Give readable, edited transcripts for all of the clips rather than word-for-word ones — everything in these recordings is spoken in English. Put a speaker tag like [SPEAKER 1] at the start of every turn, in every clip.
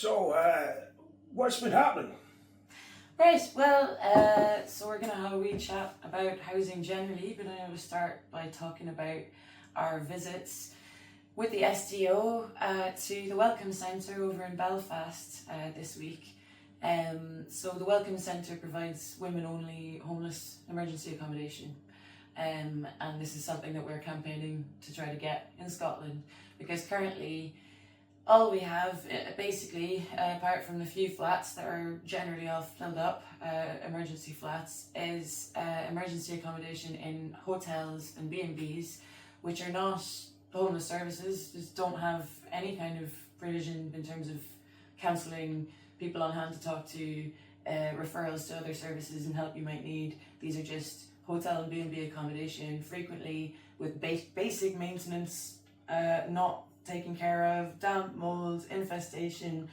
[SPEAKER 1] So, what's been happening?
[SPEAKER 2] Right, well, so we're going to have a wee chat about housing generally, but I'm going to start by talking about our visits with the SDO to the Welcome Centre over in Belfast this week. So the Welcome Centre provides women-only homeless emergency accommodation, and this is something that we're campaigning to try to get in Scotland, because currently all we have, basically, apart from the few flats that are generally all filled up, emergency flats, is emergency accommodation in hotels and B&Bs, which are not homeless services, just don't have any kind of provision in terms of counselling, people on hand to talk to, referrals to other services and help you might need. These are just hotel and B&B accommodation, frequently with basic maintenance, not taken care of, damp, mold, infestation,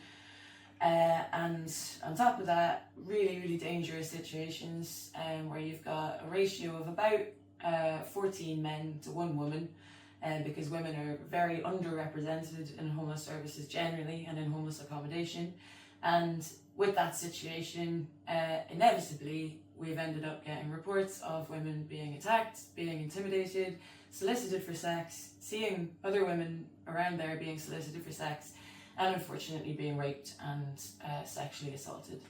[SPEAKER 2] and on top of that, really dangerous situations where you've got a ratio of about 14 men to 1 woman, because women are very underrepresented in homeless services generally and in homeless accommodation. And with that situation, inevitably, we've ended up getting reports of women being attacked, being intimidated, solicited for sex, seeing other women around there being solicited for sex, and unfortunately being raped and sexually assaulted.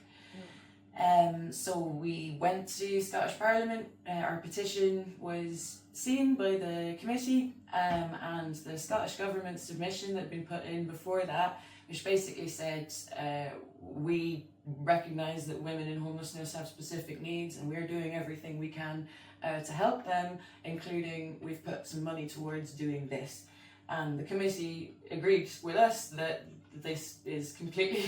[SPEAKER 2] So we went to Scottish Parliament, our petition was seen by the committee, and the Scottish Government submission that had been put in before that, which basically said we recognise that women in homelessness have specific needs and we're doing everything we can to help them, including we've put some money towards doing this. And the committee agreed with us that this is completely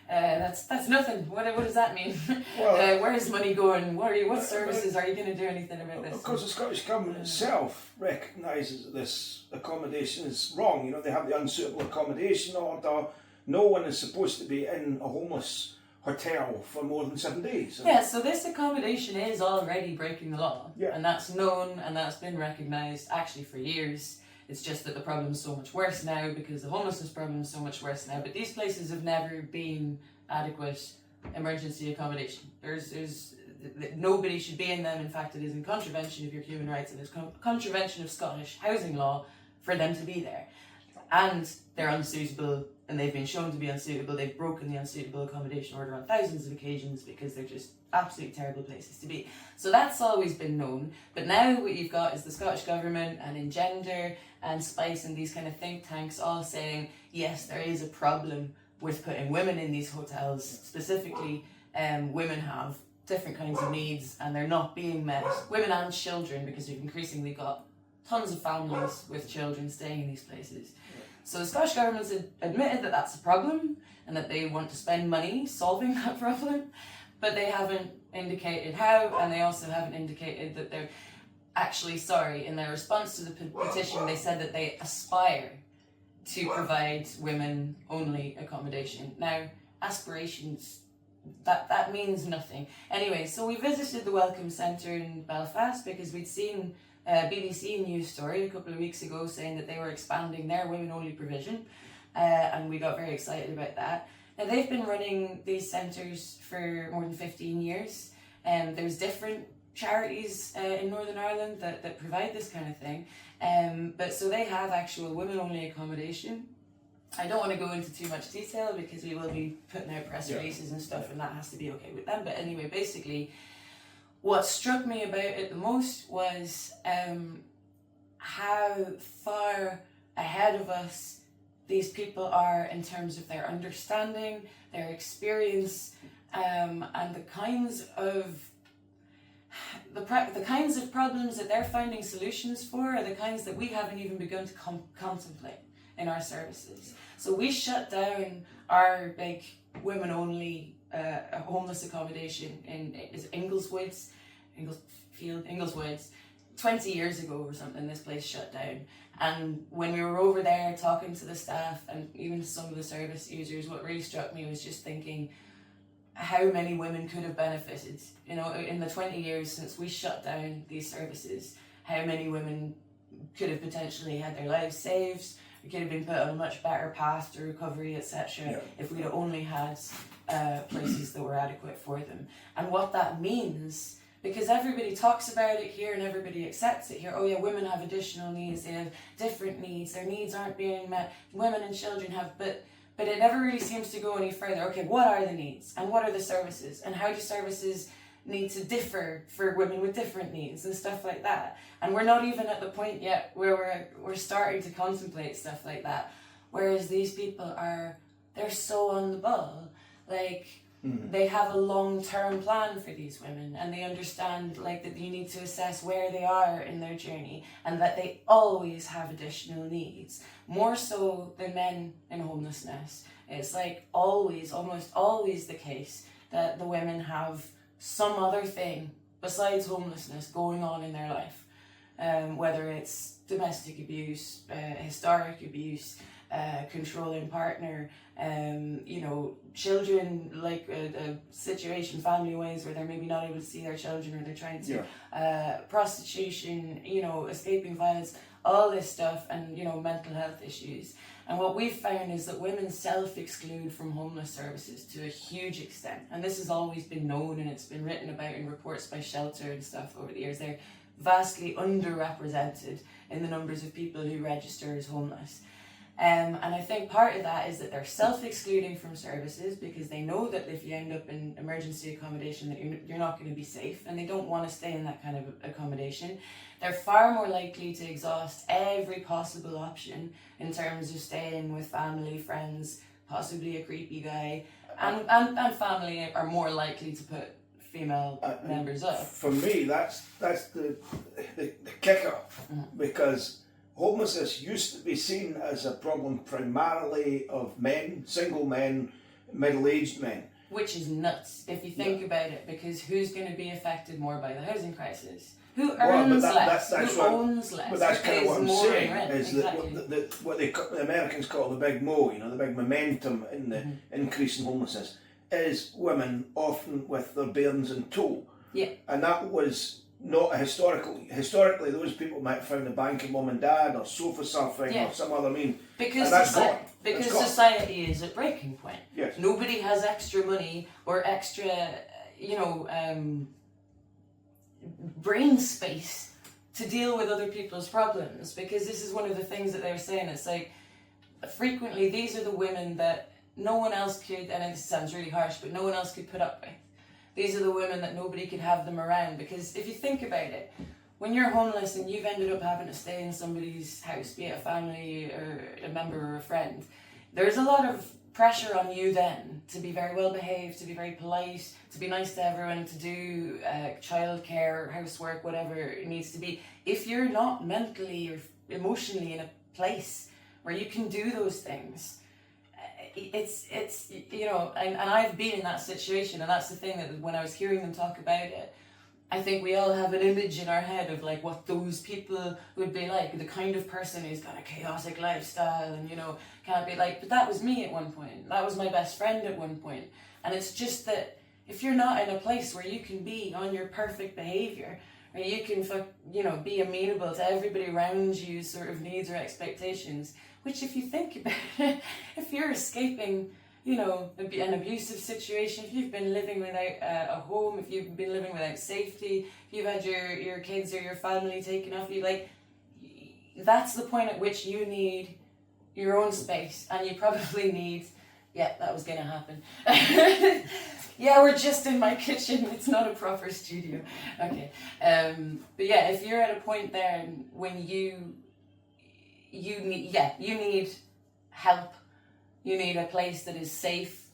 [SPEAKER 2] that's nothing. What does that mean? Well, where is money going? What services are you going to do anything about this?
[SPEAKER 1] Of course, the Scottish Government itself recognises that this accommodation is wrong. You know, they have the unsuitable accommodation order. No one is supposed to be in a homeless hotel for more than 7 days.
[SPEAKER 2] Yeah, so this accommodation is already breaking the law.
[SPEAKER 1] Yeah.
[SPEAKER 2] And that's known and that's been recognised actually for years. It's just that the problem is so much worse now because the homelessness problem is so much worse now. But these places have never been adequate emergency accommodation. There's nobody should be in them. In fact, it is in contravention of your human rights and it's contravention of Scottish housing law for them to be there. And they're unsuitable, and they've been shown to be unsuitable. They've broken the unsuitable accommodation order on thousands of occasions because they're just absolutely terrible places to be. So that's always been known. But now what you've got is the Scottish Government and Engender and Spice and these kind of think tanks all saying, yes, there is a problem with putting women in these hotels. Specifically, women have different kinds of needs and they're not being met. Women and children, because we've increasingly got tons of families with children staying in these places. So the Scottish Government's admitted that that's a problem and that they want to spend money solving that problem, but they haven't indicated how, and they also haven't indicated that they're actually sorry. In their response to the petition, they said that they aspire to provide women-only accommodation. Now, aspirations, that means nothing. Anyway, so we visited the Welcome Centre in Belfast because we'd seen a BBC news story a couple of weeks ago saying that they were expanding their women-only provision, and we got very excited about that. Now, they've been running these centres for more than 15 years, and there's different charities in Northern Ireland that provide this kind of thing, but so they have actual women-only accommodation. I don't want to go into too much detail because we will be putting out press releases and stuff, and that has to be okay with them, but anyway, basically, what struck me about it the most was how far ahead of us these people are in terms of their understanding, their experience, and the kinds of problems that they're finding solutions for are the kinds that we haven't even begun to contemplate in our services. So we shut down our big women-only homeless accommodation in Ingleswoods, 20 years ago or something. This place shut down, and when we were over there talking to the staff and even some of the service users, what really struck me was just thinking how many women could have benefited. You know, in the 20 years since we shut down these services, how many women could have potentially had their lives saved, we could have been put on a much better path to recovery, etc. If we'd only had places that were adequate for them. And what that means, because everybody talks about it here and everybody accepts it here. Oh yeah, women have additional needs, they have different needs, their needs aren't being met, women and children have, but it never really seems to go any further. Okay, what are the needs and what are the services and how do services need to differ for women with different needs and stuff like that? And we're not even at the point yet where we're starting to contemplate stuff like that. Whereas these people they're so on the ball. Like, they have a long-term plan for these women, and they understand like that you need to assess where they are in their journey, and that they always have additional needs, more so than men in homelessness. It's like almost always the case that the women have some other thing besides homelessness going on in their life, whether it's domestic abuse, historic abuse, controlling partner, children, like a situation family-wise where they're maybe not able to see their children, or they're trying to, prostitution, escaping violence, all this stuff, and, mental health issues. And what we've found is that women self-exclude from homeless services to a huge extent. And this has always been known, and it's been written about in reports by Shelter and stuff over the years. They're vastly underrepresented in the numbers of people who register as homeless. And I think part of that is that they're self-excluding from services because they know that if you end up in emergency accommodation that you're not going to be safe, and they don't want to stay in that kind of accommodation. They're far more likely to exhaust every possible option in terms of staying with family, friends, possibly a creepy guy, and family are more likely to put female members up.
[SPEAKER 1] For me, that's the kicker, because homelessness used to be seen as a problem primarily of men, single men, middle-aged men.
[SPEAKER 2] Which is nuts if you think about it, because who's going to be affected more by the housing crisis? Who earns less? Who owns less?
[SPEAKER 1] But that's kind of what I'm saying, is
[SPEAKER 2] exactly.
[SPEAKER 1] that what the Americans call the big mo, the big momentum in the increase in homelessness, is women often with their bairns in tow.
[SPEAKER 2] Yeah.
[SPEAKER 1] And that was not historically those people might have found a bank of mum and dad, or sofa surfing, or some other mean.
[SPEAKER 2] Because society is at breaking point.
[SPEAKER 1] Yes.
[SPEAKER 2] Nobody has extra money or extra, brain space to deal with other people's problems, because this is one of the things that they're saying. It's like, frequently these are the women that no one else could, and this sounds really harsh, but no one else could put up with. These are the women that nobody could have them around, because if you think about it, when you're homeless and you've ended up having to stay in somebody's house, be it a family or a member or a friend, there's a lot of pressure on you then to be very well behaved, to be very polite, to be nice to everyone, to do childcare, housework, whatever it needs to be. If you're not mentally or emotionally in a place where you can do those things, it's and I've been in that situation, and that's the thing, that when I was hearing them talk about it, I think we all have an image in our head of like what those people would be like, the kind of person who's got a chaotic lifestyle and can't be like, but that was me at one point, that was my best friend at one point. And it's just that if you're not in a place where you can be on your perfect behaviour, or you can be amenable to everybody around you's sort of needs or expectations, which if you think about it, if you're escaping an abusive situation, if you've been living without a home, if you've been living without safety, if you've had your kids or your family taken off you, that's the point at which you need your own space, and you probably need, that was going to happen. Yeah, we're just in my kitchen, it's not a proper studio. Okay. But if you're at a point there when you need help. You need a place that is safe,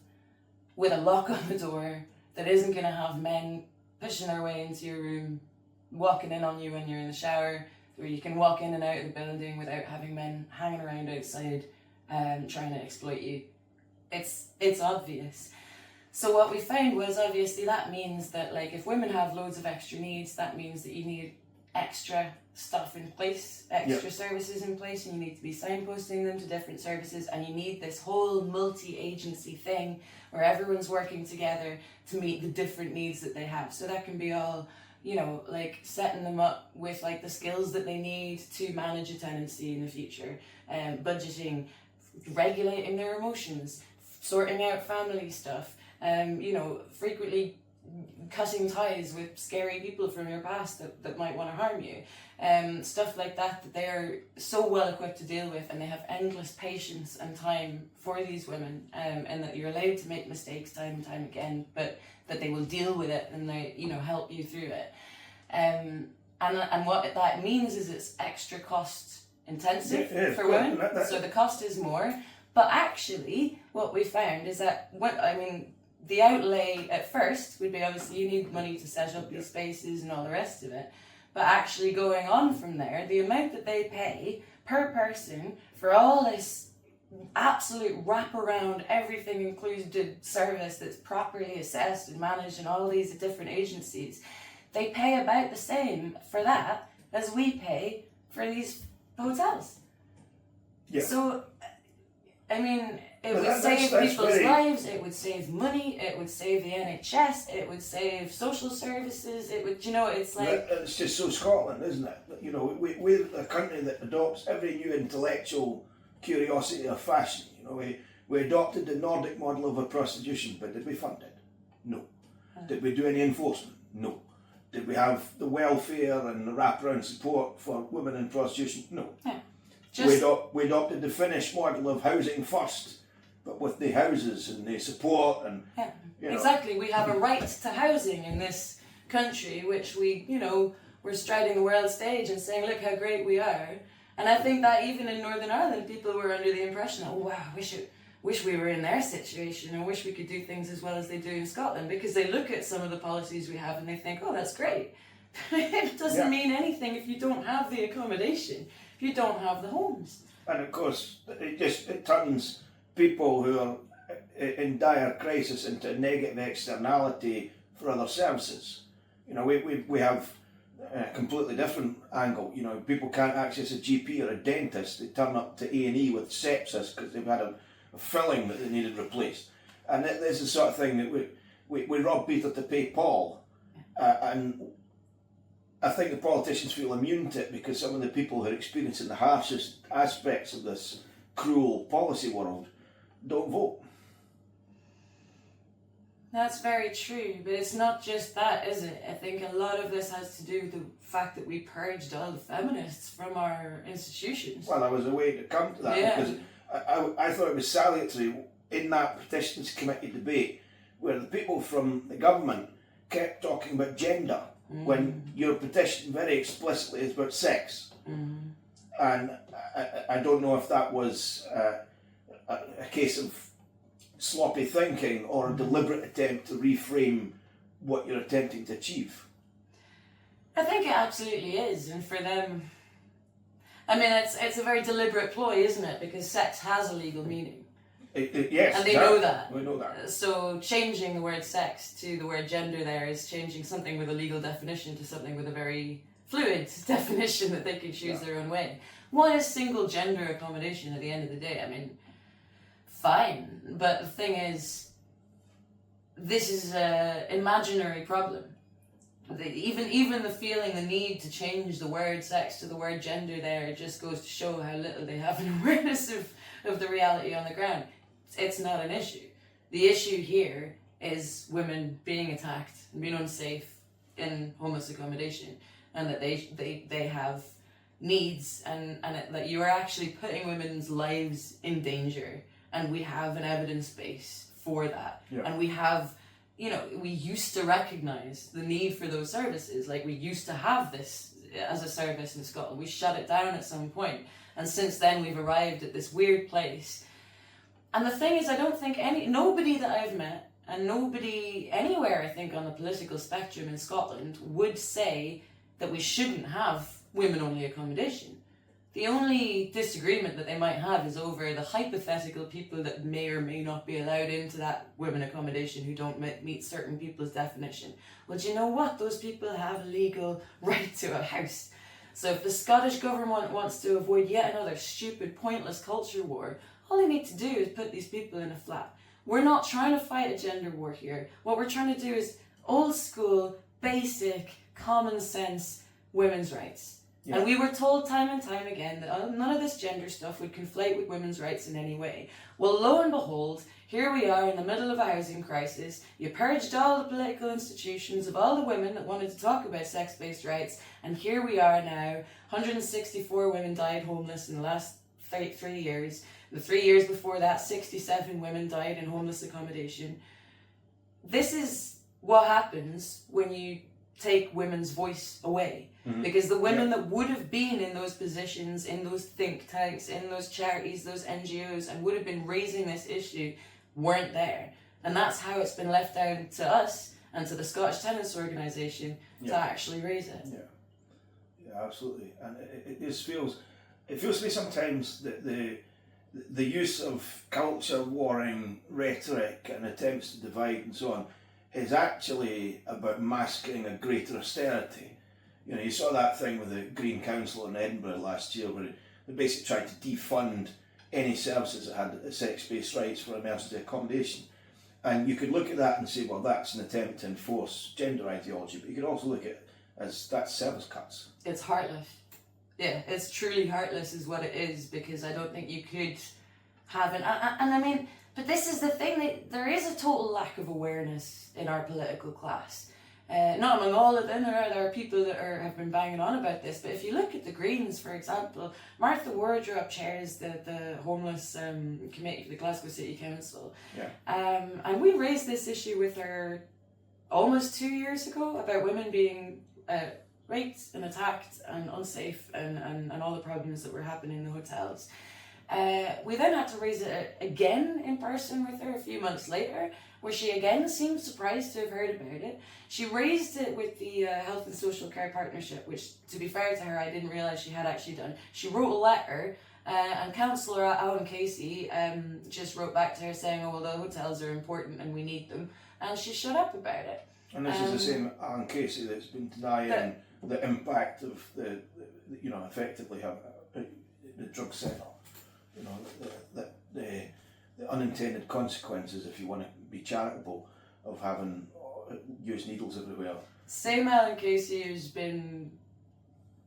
[SPEAKER 2] with a lock on the door, that isn't going to have men pushing their way into your room, walking in on you when you're in the shower, where you can walk in and out of the building without having men hanging around outside trying to exploit you. It's obvious. So what we found was, obviously that means that if women have loads of extra needs, that means that you need extra stuff in place, extra services in place, and you need to be signposting them to different services, and you need this whole multi-agency thing where everyone's working together to meet the different needs that they have. So that can be all, you know, like setting them up with like the skills that they need to manage a tenancy in the future, budgeting, regulating their emotions, sorting out family stuff, you know, frequently cutting ties with scary people from your past that might want to harm you. Stuff like that they're so well equipped to deal with, and they have endless patience and time for these women, and that you're allowed to make mistakes time and time again, but that they will deal with it and they, you know, help you through it. And what that means is it's extra cost intensive for women, so the cost is more. But actually, what we found is that the outlay at first would be, obviously you need money to set up these spaces and all the rest of it. But actually going on from there, the amount that they pay per person for all this absolute wraparound, everything included service that's properly assessed and managed in all these different agencies, they pay about the same for that as we pay for these hotels.
[SPEAKER 1] Yeah.
[SPEAKER 2] So, I mean, it would save people's lives, it would save money, it would save the NHS, it would save social services, it would, you know, it's like...
[SPEAKER 1] It's just so Scotland, isn't it? You know, we're a country that adopts every new intellectual curiosity or fashion. You know, we adopted the Nordic model of a prostitution, but did we fund it? No. Did we do any enforcement? No. Did we have the welfare and the wraparound support for women in prostitution? No.
[SPEAKER 2] Yeah.
[SPEAKER 1] We adopted the Finnish model of housing first, but with the houses and the support and...
[SPEAKER 2] Yeah,
[SPEAKER 1] you know.
[SPEAKER 2] exactly. We have a right to housing in this country, which we, you know, we're striding the world stage and saying, look how great we are. And I think that even in Northern Ireland, people were under the impression that, oh wow, wish we were in their situation, and wish we could do things as well as they do in Scotland, because they look at some of the policies we have and they think, oh, that's great. It doesn't mean anything if you don't have the accommodation, if you don't have the homes.
[SPEAKER 1] And of course, it turns people who are in dire crisis into a negative externality for other services. You know, we have a completely different angle. You know, people can't access a GP or a dentist. They turn up to A&E with sepsis because they've had a filling that they needed replaced. And this is the sort of thing that we rob Peter to pay Paul. And I think the politicians feel immune to it because some of the people who are experiencing the harshest aspects of this cruel policy world don't vote.
[SPEAKER 2] That's very true, but it's not just that, is it? I think a lot of this has to do with the fact that we purged all the feminists from our institutions.
[SPEAKER 1] Well, there was a way to come to that, because I thought it was salutary in that petitions committee debate where the people from the government kept talking about gender when your petition very explicitly is about sex. And I don't know if that was a case of sloppy thinking or a deliberate attempt to reframe what you're attempting to achieve.
[SPEAKER 2] I think it absolutely is, and for them, I mean, it's a very deliberate ploy, isn't it? Because sex has a legal meaning.
[SPEAKER 1] Yes,
[SPEAKER 2] and they know that.
[SPEAKER 1] We know that.
[SPEAKER 2] So changing the word sex to the word gender there is changing something with a legal definition to something with a very fluid definition that they can choose their own way. What is single gender accommodation at the end of the day? I mean, fine, but the thing is, this is an imaginary problem. Even the feeling, the need to change the word sex to the word gender there just goes to show how little they have an awareness of the reality on the ground. It's not an issue. The issue here is women being attacked and being unsafe in homeless accommodation, and that they have needs, and that you are actually putting women's lives in danger. And we have an evidence base for that. Yeah. And we have, you know, we used to recognise the need for those services. Like, we used to have this as a service in Scotland. We shut it down at some point. And since then, we've arrived at this weird place. And the thing is, I don't think nobody that I've met, and nobody anywhere, I think, on the political spectrum in Scotland would say that we shouldn't have women-only accommodation. The only disagreement that they might have is over the hypothetical people that may or may not be allowed into that women accommodation who don't meet certain people's definition. Well, do you know what? Those people have a legal right to a house. So if the Scottish government wants to avoid yet another stupid, pointless culture war, all they need to do is put these people in a flat. We're not trying to fight a gender war here. What we're trying to do is old school, basic, common sense women's rights.
[SPEAKER 1] Yeah.
[SPEAKER 2] And we were told time and time again that none of this gender stuff would conflate with women's rights in any way. Well, lo and behold, here we are in the middle of a housing crisis. You purged all the political institutions of all the women that wanted to talk about sex-based rights, and here we are now. 164 women died homeless in the last 3 years. The 3 years before that, 67 women died in homeless accommodation. This is what happens when you take women's voice away.
[SPEAKER 1] Mm-hmm.
[SPEAKER 2] Because the women that would have been in those positions, in those think tanks, in those charities, those NGOs, and would have been raising this issue weren't there. And that's how it's been left down to us and to the Scottish Tenants Organisation to actually raise it.
[SPEAKER 1] Yeah, absolutely. And it just feels to me sometimes that the use of culture warring rhetoric and attempts to divide and so on is actually about masking a greater austerity. You know, you saw that thing with the Green Council in Edinburgh last year where they basically tried to defund any services that had sex-based rights for emergency accommodation. And you could look at that and say, well, that's an attempt to enforce gender ideology, but you could also look at it as that's service cuts.
[SPEAKER 2] It's heartless. Yeah, it's truly heartless is what it is, because I don't think you could have and I mean, but this is the thing, that there is a total lack of awareness in our political class. Not among all of them, there are people that have been banging on about this, but if you look at the Greens, for example, Martha Wardrop chairs the homeless committee for the Glasgow City Council.
[SPEAKER 1] Yeah.
[SPEAKER 2] And we raised this issue with her almost 2 years ago about women being raped and attacked and unsafe and all the problems that were happening in the hotels. We then had to raise it again in person with her a few months later, where she again seemed surprised to have heard about it. She raised it with the Health and Social Care Partnership, which, to be fair to her, I didn't realise she had actually done. She wrote a letter, and Councillor Alan Casey just wrote back to her saying, oh, well, the hotels are important and we need them, and she shut up about it.
[SPEAKER 1] And this is the same Alan Casey that's been denying the impact of the effectively the drug setup. You know, the unintended consequences, if you want to be charitable, of having used needles everywhere.
[SPEAKER 2] Same Alan Casey who's been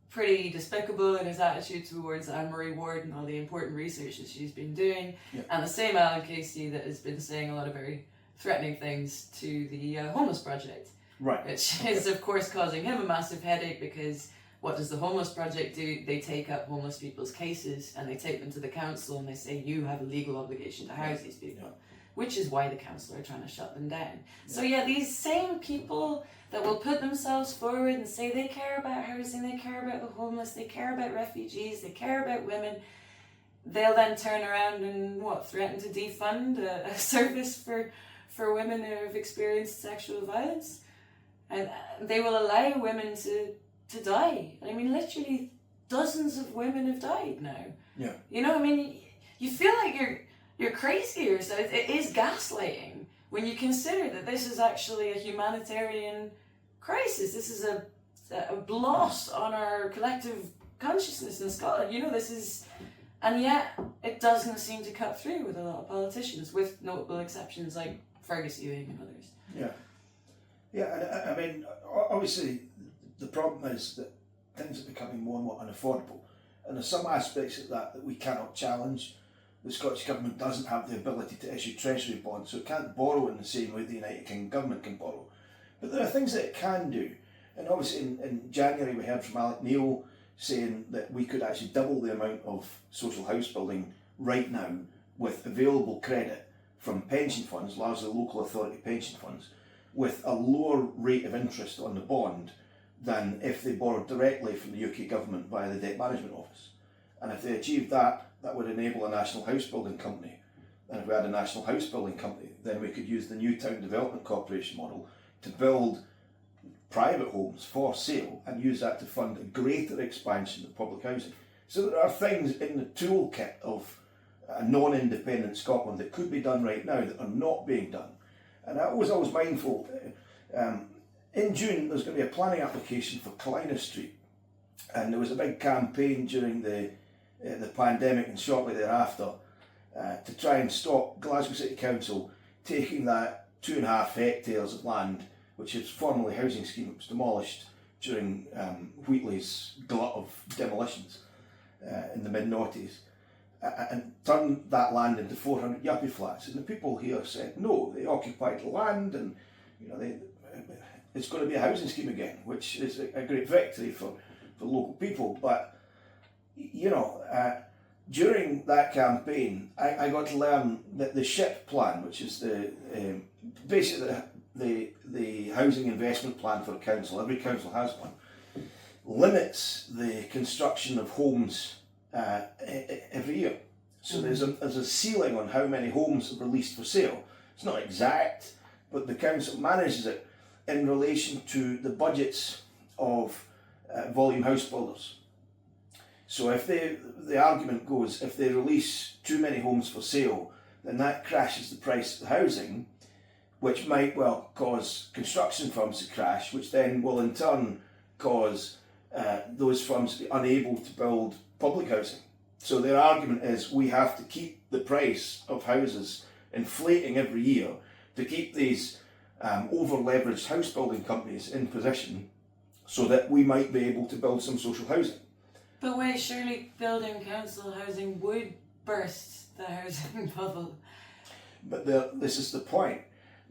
[SPEAKER 2] pretty despicable in his attitude towards Anne-Marie Ward and all the important research that she's been doing, and the same Alan Casey that has been saying a lot of very threatening things to the Homeless Project.
[SPEAKER 1] Right.
[SPEAKER 2] Which is, of course, causing him a massive headache, because what does the Homeless Project do? They take up homeless people's cases and they take them to the council and they say, you have a legal obligation to house these people, which is why the council are trying to shut them down. So these same people that will put themselves forward and say they care about housing, they care about the homeless, they care about refugees, they care about women, they'll then turn around and threaten to defund a service for women who have experienced sexual violence. And they will allow women to die. I mean, literally dozens of women have died now.
[SPEAKER 1] Yeah.
[SPEAKER 2] You know, I mean, you feel like you're crazy or so. It is gaslighting when you consider that this is actually a humanitarian crisis. This is a blot on our collective consciousness in Scotland. You know, this is, and yet it doesn't seem to cut through with a lot of politicians, with notable exceptions like Fergus Ewing and others.
[SPEAKER 1] Yeah. Yeah, and I mean, obviously, the problem is that things are becoming more and more unaffordable, and there's some aspects of that we cannot challenge. The Scottish Government doesn't have the ability to issue treasury bonds, so it can't borrow in the same way the United Kingdom Government can borrow. But there are things that it can do, and obviously in January we heard from Alec Neil saying that we could actually double the amount of social house building right now with available credit from pension funds, largely local authority pension funds, with a lower rate of interest on the bond than if they borrowed directly from the UK government via the Debt Management Office. And if they achieved that, that would enable a national house building company. And if we had a national house building company, then we could use the Newtown Development Corporation model to build private homes for sale and use that to fund a greater expansion of public housing. So there are things in the toolkit of a non-independent Scotland that could be done right now that are not being done. And I was always mindful, in June there's going to be a planning application for Colina Street, and there was a big campaign during the pandemic and shortly thereafter to try and stop Glasgow City Council taking that 2.5 hectares of land which is formerly a housing scheme. It was demolished during Wheatley's glut of demolitions in the mid-noughties, and turned that land into 400 yuppie flats. And the people here said no, they occupied the land, and it's going to be a housing scheme again, which is a great victory for local people. But during that campaign, I got to learn that the SHIP plan, which is basically the housing investment plan for a council, every council has one, limits the construction of homes every year. So there's a ceiling on how many homes are released for sale. It's not exact, but the council manages it in relation to the budgets of volume house builders. So if the argument goes, if they release too many homes for sale, then that crashes the price of the housing, which might well cause construction firms to crash, which then will in turn cause those firms to be unable to build public housing. So their argument is we have to keep the price of houses inflating every year to keep these over-leveraged house building companies in position so that we might be able to build some social housing.
[SPEAKER 2] But wait, surely building council housing would burst the housing bubble.
[SPEAKER 1] But this is the point.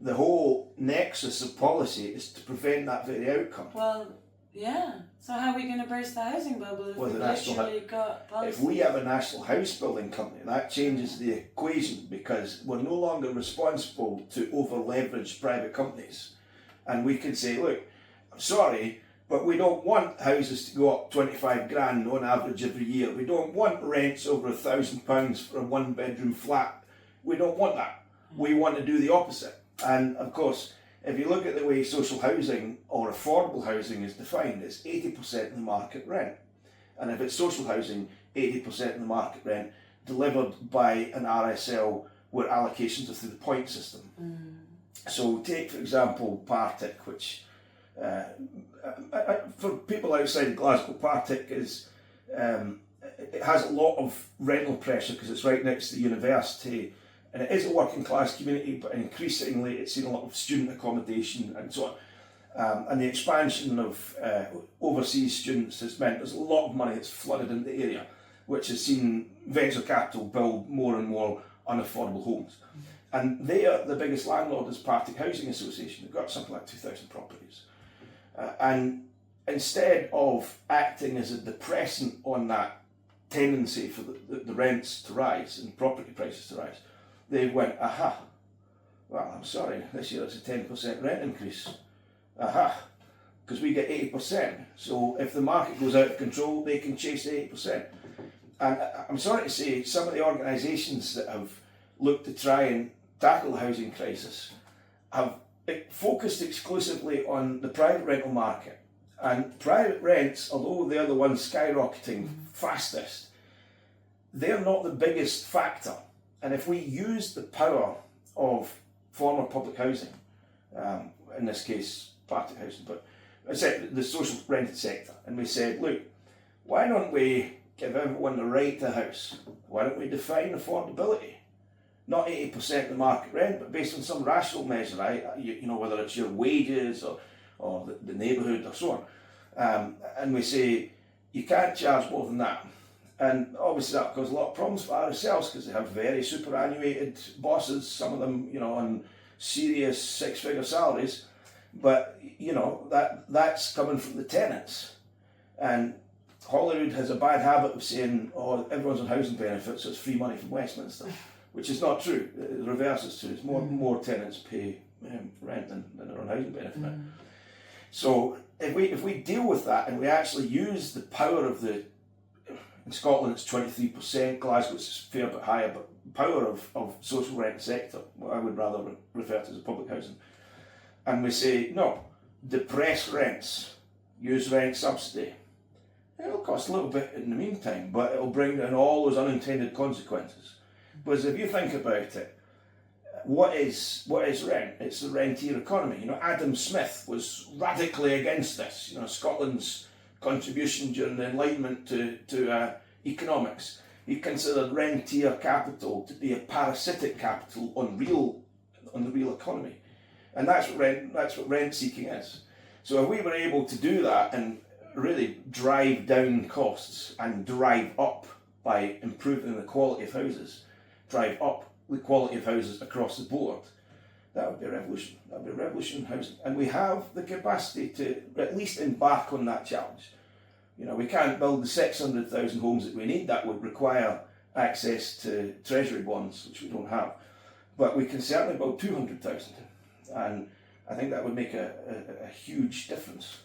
[SPEAKER 1] The whole nexus of policy is to prevent that very outcome.
[SPEAKER 2] Well, yeah. So how are we going to burst the housing bubble if we literally got policy?
[SPEAKER 1] If we have a national house building company, that changes the equation, because we're no longer responsible to over-leverage private companies. And we can say, look, I'm sorry, but we don't want houses to go up 25 grand on average every year. We don't want rents over £1,000 for a one-bedroom flat. We don't want that. We want to do the opposite. And of course, if you look at the way social housing or affordable housing is defined, it's 80% of the market rent. And if it's social housing, 80% of the market rent delivered by an RSL where allocations are through the point system. So take, for example, Partick, which for people outside Glasgow, Partick is it has a lot of rental pressure because it's right next to the university, and it is a working class community, but increasingly it's seen a lot of student accommodation and so on. And the expansion of overseas students has meant there's a lot of money that's flooded into the area, which has seen venture capital build more and more unaffordable homes. And they are the biggest landlord is Partick Housing Association. They've got something like 2,000 properties. And instead of acting as a depressant on that tendency for the rents to rise and property prices to rise, they went, aha, well, I'm sorry, this year it's a 10% rent increase. Aha, because we get 80%. So if the market goes out of control, they can chase the 80%. And I'm sorry to say, some of the organisations that have looked to try and tackle the housing crisis have focused exclusively on the private rental market. And private rents, although they're the ones skyrocketing fastest, they're not the biggest factor. And if we use the power of former public housing, in this case Partick Housing, but I said the social rented sector, and we said, look, why don't we give everyone the right to a house? Why don't we define affordability? Not 80% of the market rent, but based on some rational measure, whether it's your wages or the neighbourhood or so on. And we say, you can't charge more than that. And obviously that causes a lot of problems for ourselves because they have very superannuated bosses, some of them, on serious six-figure salaries. But, that's coming from the tenants. And Holyrood has a bad habit of saying, everyone's on housing benefits, so it's free money from Westminster. Which is not true. The reverse is true. It's more tenants pay rent than are on housing benefit. So if we deal with that and we actually use the power of in Scotland it's 23%, Glasgow it's a fair bit higher, but power of social rent sector, what I would rather refer to as public housing, and we say no, depress rents, use rent subsidy. It'll cost a little bit in the meantime, but it'll bring down all those unintended consequences. Because if you think about it, what is rent? It's the rentier economy. Adam Smith was radically against this. Scotland's contribution during the Enlightenment to economics. He considered rentier capital to be a parasitic capital on the real economy. And that's what rent seeking is. So if we were able to do that and really drive down costs and drive up by improving the quality of houses, drive up the quality of houses across the board, that would be a revolution. That would be a revolution in housing. And we have the capacity to at least embark on that challenge. You know, we can't build the 600,000 homes that we need. That would require access to treasury bonds, which we don't have. But we can certainly build 200,000. And I think that would make a huge difference.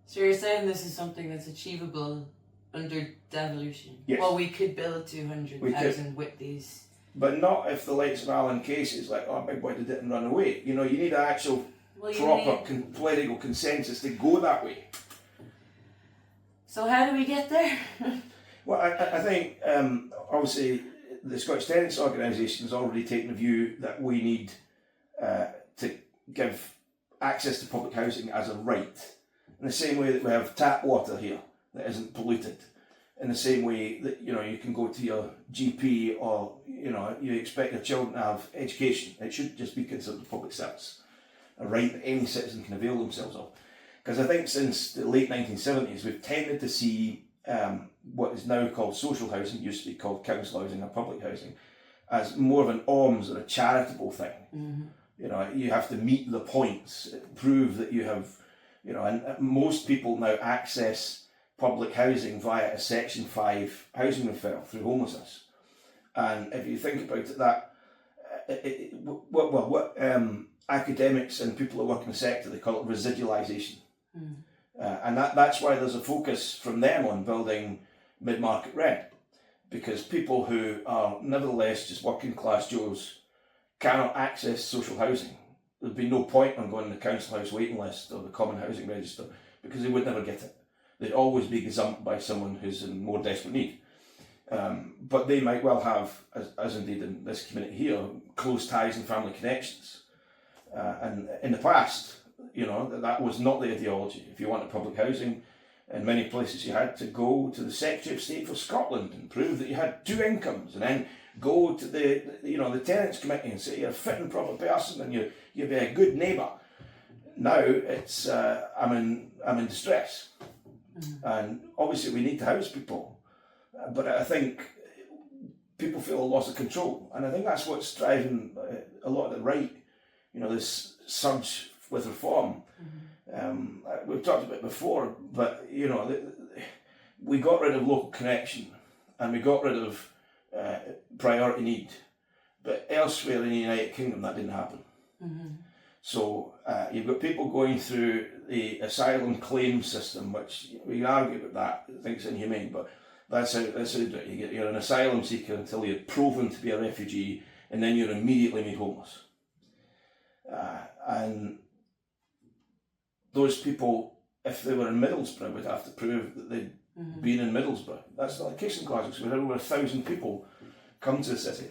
[SPEAKER 2] So you're saying this is something that's achievable under devolution?
[SPEAKER 1] Yes.
[SPEAKER 2] Well, we could build 200,000 with these.
[SPEAKER 1] But not if the likes of Alan Casey is like, oh, big boy did it and run away. You know, you need an actual proper political consensus to go that way.
[SPEAKER 2] So how do we get there?
[SPEAKER 1] Well, I think obviously the Scottish Tenants Organisation has already taken a view that we need to give access to public housing as a right, in the same way that we have tap water here that isn't polluted, in the same way that, you know, you can go to your GP, or, you know, you expect your children to have education. It should just be considered a public service, a right that any citizen can avail themselves of. Because I think since the late 1970s, we've tended to see what is now called social housing, used to be called council housing or public housing, as more of an alms or a charitable thing.
[SPEAKER 2] Mm-hmm.
[SPEAKER 1] You know, you have to meet the points, prove that you have, you know, and most people now access public housing via a Section 5 housing referral through homelessness. And if you think about it, that what academics and people who work in the sector, they call it residualisation.
[SPEAKER 2] Mm.
[SPEAKER 1] And that's why there's a focus from them on building mid-market rent, because people who are nevertheless just working class Joes cannot access social housing. There'd be no point on going to the council house waiting list or the common housing register, because they would never get it. They'd always be gazumped by someone who's in more desperate need. But they might well have, as indeed in this community here, close ties and family connections. And in the past, you know, that was not the ideology. If you wanted public housing, in many places you had to go to the Secretary of State for Scotland and prove that you had 2 incomes, and then go to the Tenants Committee and say you're a fit and proper person and you'll be a good neighbour. Now it's I'm in distress. Mm-hmm. And obviously we need to house people, but I think people feel a loss of control, and I think that's what's driving a lot of the right, you know, this surge with reform. Mm-hmm. We've talked about it before, but you know, we got rid of local connection and we got rid of priority need, but elsewhere in the United Kingdom that didn't happen. Mm-hmm. So you've got people going through the asylum claim system, which we can argue about that. I think it's inhumane, but that's how you do it. You're an asylum seeker until you're proven to be a refugee, and then you're immediately made homeless. And those people, if they were in Middlesbrough, would have to prove that they'd mm-hmm. been in Middlesbrough. That's not the case in Glasgow, so we had over 1,000 people come to the city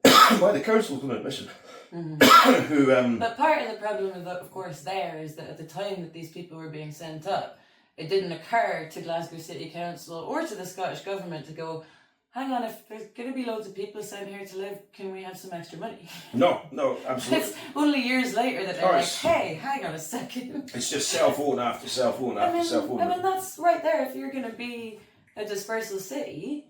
[SPEAKER 1] by the council's own admission. Mm-hmm. Who,
[SPEAKER 2] but part of the problem, of course, there is that at the time that these people were being sent up, it didn't occur to Glasgow City Council or to the Scottish Government to go, hang on, if there's going to be loads of people sent here to live, can we have some extra money?
[SPEAKER 1] No, absolutely.
[SPEAKER 2] It's only years later that they're like, hey, hang on a second.
[SPEAKER 1] It's just cell-phone after cell-phone after cell-phone.
[SPEAKER 2] I mean, that's right there. If you're going to be a dispersal city,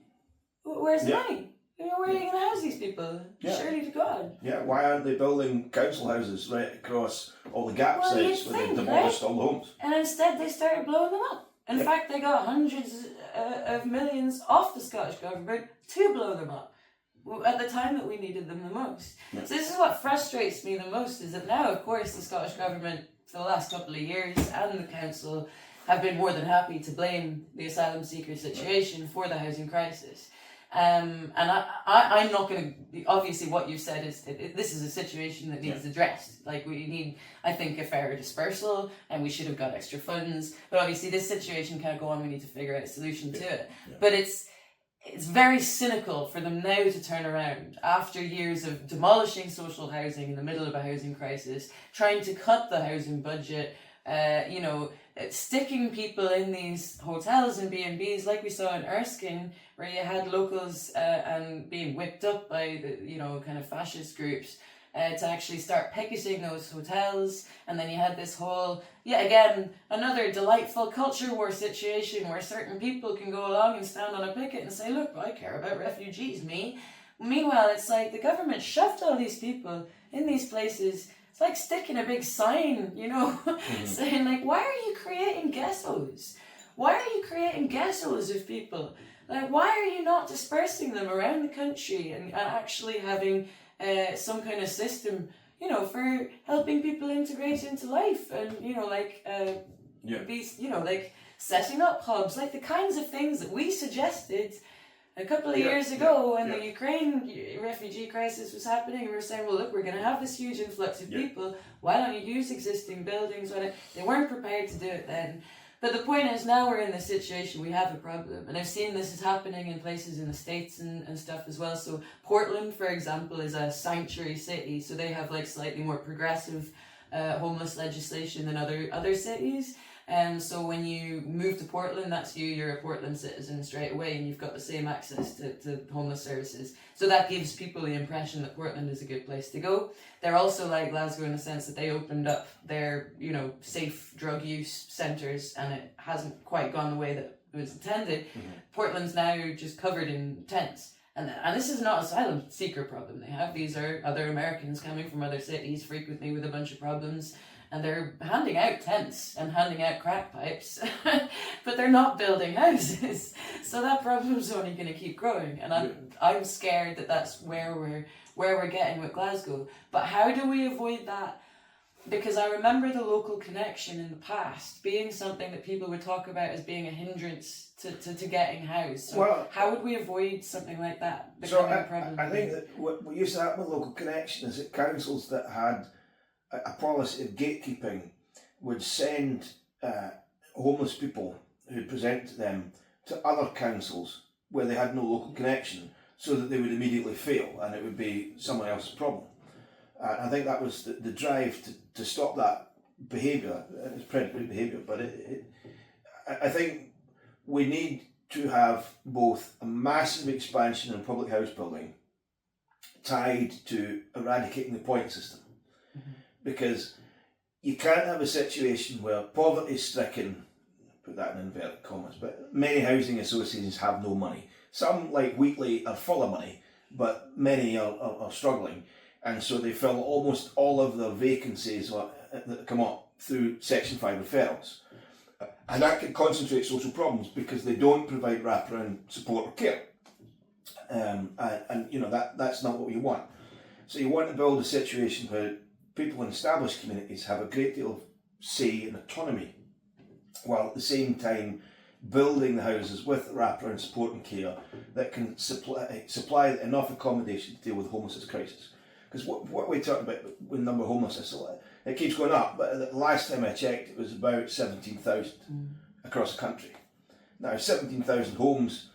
[SPEAKER 2] where's the money? You know, where are you going to house these people? Yeah. Surely to God.
[SPEAKER 1] Yeah, why aren't they building council houses right across all the gap sites where they've demolished all the homes? And
[SPEAKER 2] instead they started blowing them up. In fact, they got hundreds of millions off the Scottish Government to blow them up at the time that we needed them the most. Yeah. So this is what frustrates me the most, is that now, of course, the Scottish Government for the last couple of years and the Council have been more than happy to blame the asylum seeker situation for the housing crisis. And I'm not going to, obviously what you've said is, this is a situation that needs addressed. Like, we need, I think, a fairer dispersal, and we should have got extra funds. But obviously this situation can't go on, we need to figure out a solution to it. Yeah. But it's very cynical for them now to turn around, after years of demolishing social housing in the middle of a housing crisis, trying to cut the housing budget, sticking people in these hotels and B&Bs like we saw in Erskine, where you had locals and being whipped up by the kind of fascist groups to actually start picketing those hotels. And then you had this whole, yet again, another delightful culture war situation where certain people can go along and stand on a picket and say, look, I care about refugees, me. Meanwhile, it's like the government shoved all these people in these places. It's like sticking a big sign, you know, saying like, why are you creating ghettos? Why are you creating ghettos of people? Like, why are you not dispersing them around the country and actually having some kind of system, you know, for helping people integrate into life and, you know, like, these, you know, like setting up hubs, like the kinds of things that we suggested a couple of years ago when the Ukraine refugee crisis was happening. And we were saying, well, look, we're going to have this huge influx of people. Why don't you use existing buildings? They weren't prepared to do it then. But the point is, now we're in this situation, we have a problem. And I've seen this is happening in places in the States and stuff as well. So Portland, for example, is a sanctuary city. So they have like slightly more progressive homeless legislation than other cities. And so when you move to Portland, that's you're a Portland citizen straight away, and you've got the same access to homeless services. So that gives people the impression that Portland is a good place to go. They're also like Glasgow in the sense that they opened up their, you know, safe drug use centres, and it hasn't quite gone the way that it was intended. Portland's now just covered in tents. And this is not an asylum seeker problem they have. These are other Americans coming from other cities frequently with a bunch of problems. And they're handing out tents and handing out crack pipes, but they're not building houses. So that problem's only going to keep growing. And I'm scared that that's where we're getting with Glasgow. But how do we avoid that? Because I remember the local connection in the past being something that people would talk about as being a hindrance to getting housed. So how would we avoid something like that becoming a problem?
[SPEAKER 1] I think that what used to happen with local connection is that councils that had a policy of gatekeeping would send homeless people who present to them to other councils where they had no local connection, so that they would immediately fail and it would be someone else's problem. I think that was the drive to stop that behaviour. It's predatory behaviour, but I think we need to have both a massive expansion in public house building tied to eradicating the point system. Because you can't have a situation where poverty stricken, put that in inverted commas, but many housing associations have no money. Some, like Wheatley, are full of money, but many are struggling. And so they fill almost all of their vacancies that come up through Section 5 referrals. And that can concentrate social problems because they don't provide wraparound support or care. And you know, that's not what you want. So you want to build a situation where people in established communities have a great deal of say and autonomy, while at the same time building the houses with wraparound support and care that can supply enough accommodation to deal with the homelessness crisis. Because what we talked about with the number of homelessness, it keeps going up, but the last time I checked it was about 17,000 across the country. Now 17,000 homes,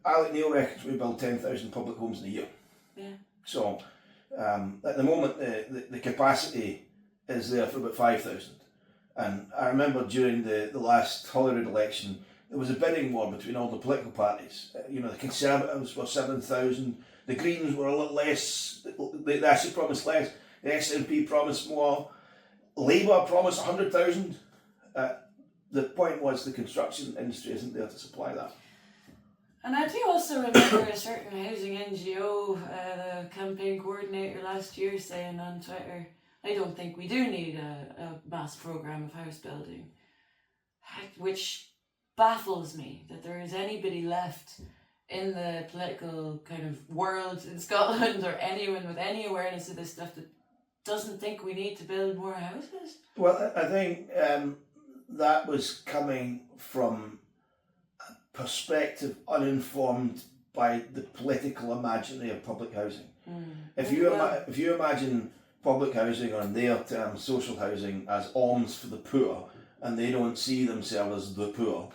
[SPEAKER 1] Alec Neil reckons we build 10,000 public homes in a year.
[SPEAKER 2] Yeah.
[SPEAKER 1] So at the moment, the capacity is there for about 5,000. And I remember during the last Holyrood election, there was a bidding war between all the political parties. You know, the Conservatives were 7,000, the Greens were a little less, they actually promised less, the SNP promised more, Labour promised 100,000. The point was the construction industry isn't there to supply that.
[SPEAKER 2] And I do also remember a certain housing NGO, the campaign coordinator last year, saying on Twitter, I don't think we do need a mass programme of house building. Which baffles me that there is anybody left in the political kind of world in Scotland or anyone with any awareness of this stuff that doesn't think we need to build more houses.
[SPEAKER 1] Well, I think that was coming from perspective uninformed by the political imaginary of public housing. If you imagine public housing on their terms, social housing, as alms for the poor, and they don't see themselves as the poor,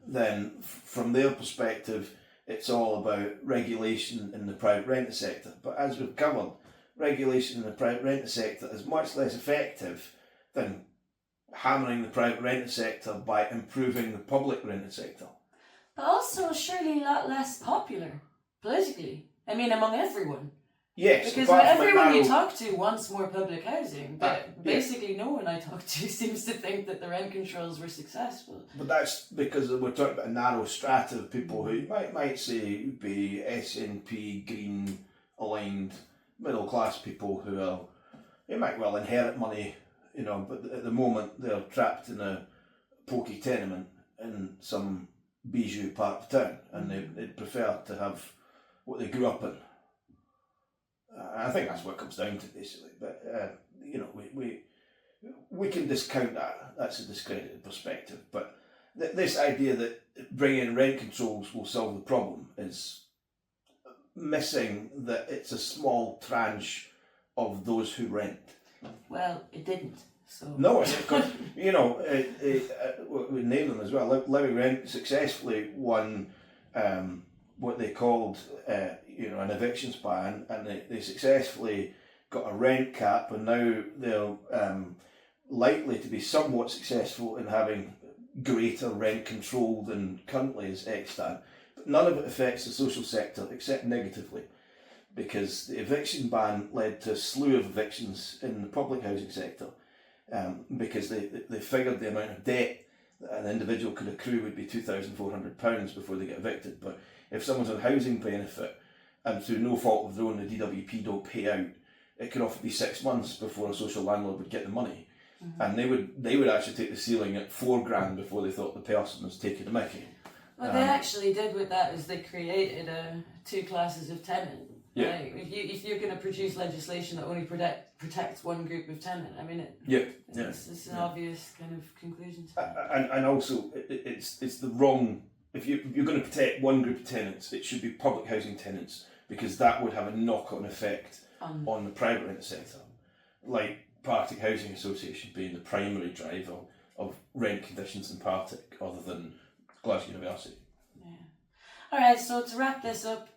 [SPEAKER 1] then from their perspective it's all about regulation in the private rented sector. But as we've covered, regulation in the private rented sector is much less effective than hammering the private rented sector by improving the public rented sector.
[SPEAKER 2] But also surely a lot less popular politically. I mean, among everyone.
[SPEAKER 1] Yes,
[SPEAKER 2] Because
[SPEAKER 1] apart from a
[SPEAKER 2] everyone you
[SPEAKER 1] narrow-
[SPEAKER 2] talk to wants more public housing, but
[SPEAKER 1] yeah.
[SPEAKER 2] basically no one I talk to seems to think that the rent controls were successful.
[SPEAKER 1] But that's because we're talking about a narrow strata of people who you might say would be SNP, Green, aligned, middle class people who are, they might well inherit money, you know, but at the moment they're trapped in a pokey tenement in some bijou part of town, and they'd prefer to have what they grew up in. I think that's what it comes down to, basically. But you know, we can discount that. That's a discredited perspective. But this idea that bringing in rent controls will solve the problem is missing that it's a small tranche of those who rent.
[SPEAKER 2] Well, it didn't. So
[SPEAKER 1] No, you know, we name them as well. Living Rent successfully won what they called, you know, an evictions ban, and they successfully got a rent cap, and now they're likely to be somewhat successful in having greater rent control than currently is extant. But none of it affects the social sector except negatively, because the eviction ban led to a slew of evictions in the public housing sector. Because they figured the amount of debt that an individual could accrue would be £2,400 before they get evicted. But if someone's on housing benefit and through no fault of their own the DWP don't pay out, it could often be 6 months before a social landlord would get the money. Mm-hmm. And they would actually take the ceiling at £4,000 before they thought the person was taking the mickey.
[SPEAKER 2] What they actually did with that is they created two classes of tenant.
[SPEAKER 1] Yeah.
[SPEAKER 2] Like, if you're going to produce legislation that only protects one group of tenant, I mean, it's an obvious kind of conclusion to that.
[SPEAKER 1] And also, it's the wrong. If you're going to protect one group of tenants, it should be public housing tenants, because that would have a knock-on effect on the private rent sector, like Partick Housing Association being the primary driver of rent conditions in Partick, other than Glasgow University.
[SPEAKER 2] Yeah. All right. So to wrap this up,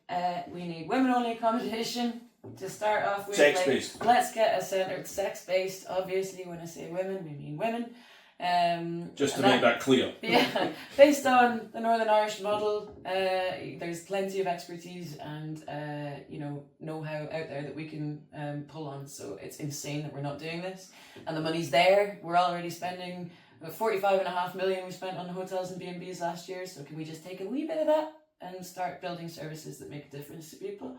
[SPEAKER 2] we need women-only accommodation to start off with.
[SPEAKER 1] Sex-based.
[SPEAKER 2] Let's get a centred sex-based. Obviously, when I say women, we mean women.
[SPEAKER 1] Just to make that clear.
[SPEAKER 2] Yeah, based on the Northern Irish model, there's plenty of expertise and know-how out there that we can pull on. So it's insane that we're not doing this, and the money's there. We're already spending 45.5 million we spent on hotels and B&Bs last year. So can we just take a wee bit of that and start building services that make a difference to people?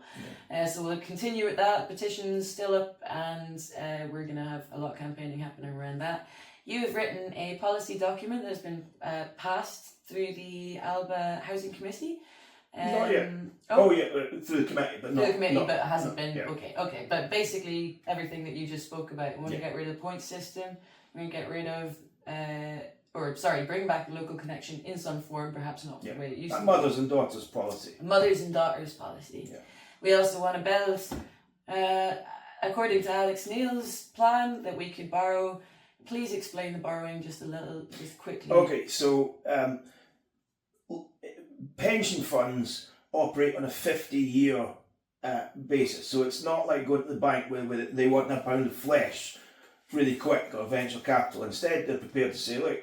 [SPEAKER 1] Yeah.
[SPEAKER 2] So we'll continue with that. Petition's still up, and we're gonna have a lot of campaigning happening around that. You have written a policy document that has been passed through the Alba Housing Committee.
[SPEAKER 1] Not yet. Through the committee, but not.
[SPEAKER 2] Through the committee,
[SPEAKER 1] not,
[SPEAKER 2] but it hasn't
[SPEAKER 1] no,
[SPEAKER 2] been.
[SPEAKER 1] yeah.
[SPEAKER 2] Okay. But basically, everything that you just spoke about. We want to
[SPEAKER 1] Yeah.
[SPEAKER 2] get rid of the point system. We're going to get rid of, bring back the local connection in some form, perhaps not the way it used to be.
[SPEAKER 1] Mothers and daughters policy.
[SPEAKER 2] Mothers and daughters policy.
[SPEAKER 1] Yeah.
[SPEAKER 2] We also want to build, according to Alex Neil's plan, that we could borrow. Please explain the borrowing just quickly.
[SPEAKER 1] Okay, so pension funds operate on a 50-year basis. So it's not like going to the bank where they want a pound of flesh really quick, or venture capital. Instead, they're prepared to say, look,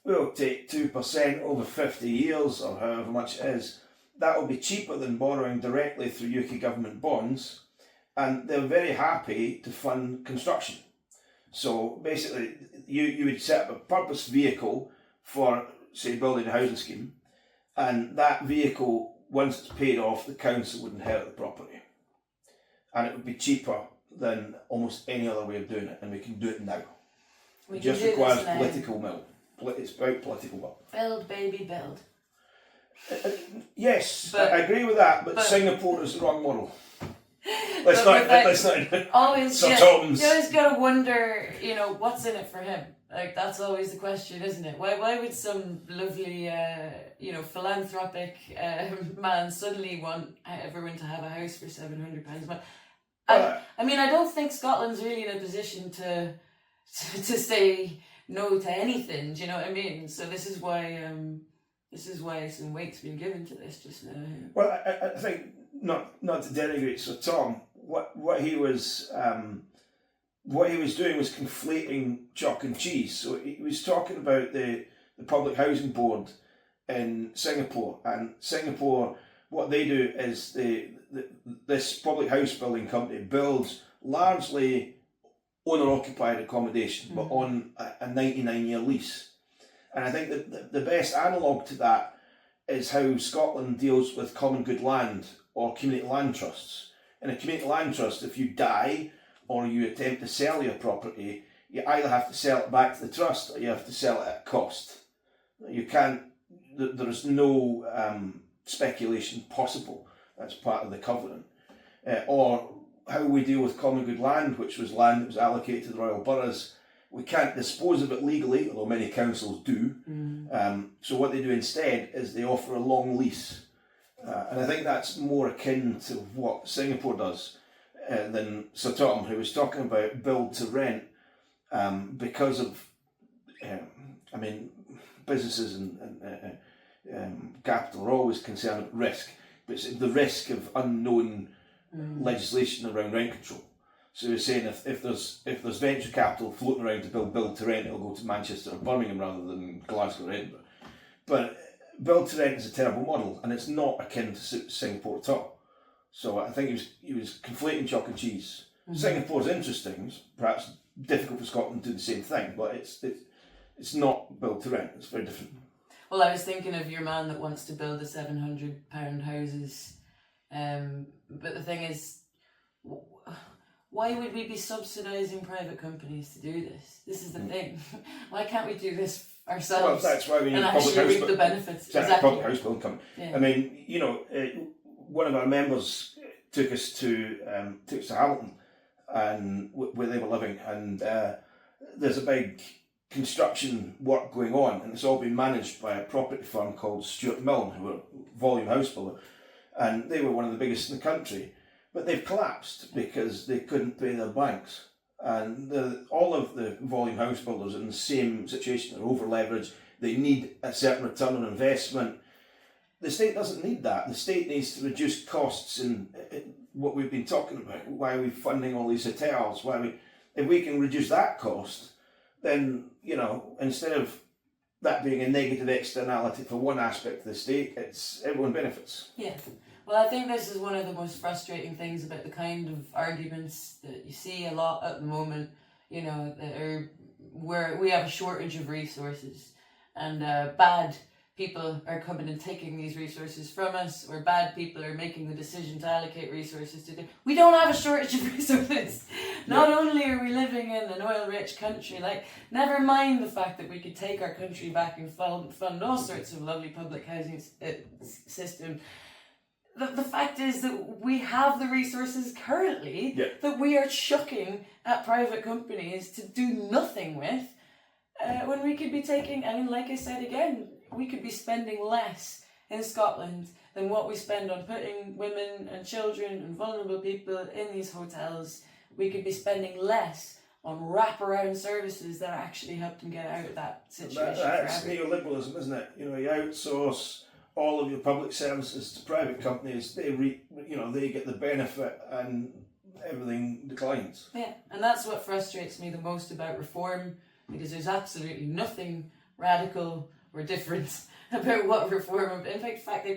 [SPEAKER 1] we'll take 2% over 50 years, or however much it is. That will be cheaper than borrowing directly through UK government bonds, and they're very happy to fund construction. So basically, you would set up a purpose vehicle for, say, building a housing scheme, and that vehicle, once it's paid off, the council would inherit the property. And it would be cheaper than almost any other way of doing it, and we can do it now. It just requires political will. It's about political will.
[SPEAKER 2] Build, baby, build.
[SPEAKER 1] Yes,
[SPEAKER 2] But-
[SPEAKER 1] I agree with that, but Singapore is the wrong model. Let's
[SPEAKER 2] But
[SPEAKER 1] not.
[SPEAKER 2] Always,
[SPEAKER 1] Some
[SPEAKER 2] you
[SPEAKER 1] Tom's.
[SPEAKER 2] always gotta wonder, what's in it for him. Like, that's always the question, isn't it? Why would some lovely, philanthropic man suddenly want everyone to have a house for £700? But I don't think Scotland's really in a position to say no to anything. Do you know what I mean? So this is why some weight's been given to this just now.
[SPEAKER 1] Well, I think not to denigrate Sir Tom. What he was doing was conflating chalk and cheese. So he was talking about the public housing board in Singapore, and Singapore what they do is this public house building company builds largely owner-occupied accommodation, but on a 99-year lease. And I think that the best analogue to that is how Scotland deals with common good land or community land trusts. In a community land trust, if you die or you attempt to sell your property, you either have to sell it back to the trust or you have to sell it at cost. You can't, there is no speculation possible. That's part of the covenant. Or how we deal with common good land, which was land that was allocated to the royal boroughs. We can't dispose of it legally, although many councils do. So what they do instead is they offer a long lease. And I think that's more akin to what Singapore does than Sir Tom, who was talking about build to rent, because of, businesses and capital are always concerned with risk, but it's the risk of unknown legislation around rent control. So you're saying if there's venture capital floating around to build to rent, it'll go to Manchester or Birmingham rather than Glasgow or Edinburgh. But build to rent is a terrible model, and it's not akin to Singapore at all. So I think he was conflating chalk and cheese. Singapore's interesting, it's perhaps difficult for Scotland to do the same thing, but it's not build to rent. It's very different.
[SPEAKER 2] Well, I was thinking of your man that wants to build the £700 houses, but the thing is, why would we be subsidising private companies to do this? This is the thing. Why can't we do this ourselves?
[SPEAKER 1] Well, that's why we need
[SPEAKER 2] and
[SPEAKER 1] public
[SPEAKER 2] actually
[SPEAKER 1] house
[SPEAKER 2] reap the benefits.
[SPEAKER 1] Exactly. Public house building company.
[SPEAKER 2] Yeah.
[SPEAKER 1] I mean, one of our members took us to Hamilton, and where they were living, and there's a big construction work going on, and it's all been managed by a property firm called Stuart Milne, who were a volume house builder, and they were one of the biggest in the country. But they've collapsed because they couldn't pay their banks. And all of the volume house builders are in the same situation. They're over leveraged. They need a certain return on investment. The state doesn't need that. The state needs to reduce costs in what we've been talking about. Why are we funding all these hotels? If we can reduce that cost, then, instead of that being a negative externality for one aspect of the state, everyone benefits.
[SPEAKER 2] Yeah. Well, I think this is one of the most frustrating things about the kind of arguments that you see a lot at the moment, that are where we have a shortage of resources, and bad people are coming and taking these resources from us, or bad people are making the decision to allocate resources to them. We don't have a shortage of resources. Not only are we living in an oil-rich country, never mind the fact that we could take our country back and fund all sorts of lovely public housing system. The fact is that we have the resources currently that we are chucking at private companies to do nothing with, when we could be taking, like I said again, we could be spending less in Scotland than what we spend on putting women and children and vulnerable people in these hotels. We could be spending less on wraparound services that actually help them get out of that situation.
[SPEAKER 1] That's neoliberalism, isn't it? You outsource all of your public services to private companies. They get the benefit, and everything declines.
[SPEAKER 2] Yeah, and that's what frustrates me the most about reform, because there's absolutely nothing radical or different about what reform. In fact, they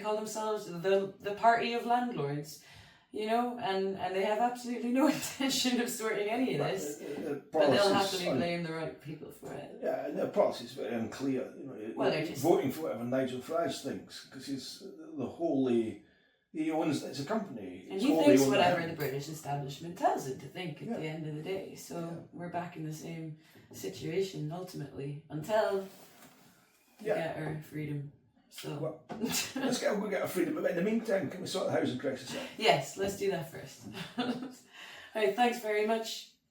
[SPEAKER 2] call themselves the party of landlords, and they have absolutely no intention of sorting any of this. But they'll happily blame the right people for it.
[SPEAKER 1] Yeah, and their policy is very unclear.
[SPEAKER 2] They're just
[SPEAKER 1] voting for whatever Nigel Farage thinks, because he's he owns, it's a company.
[SPEAKER 2] And he thinks whatever the British establishment tells him to think at the end of the day. So we're back in the same situation ultimately until we get our freedom. So
[SPEAKER 1] let's go get our freedom. But in the meantime, can we sort the housing crisis out?
[SPEAKER 2] Yes, let's do that first. Alright, thanks very much.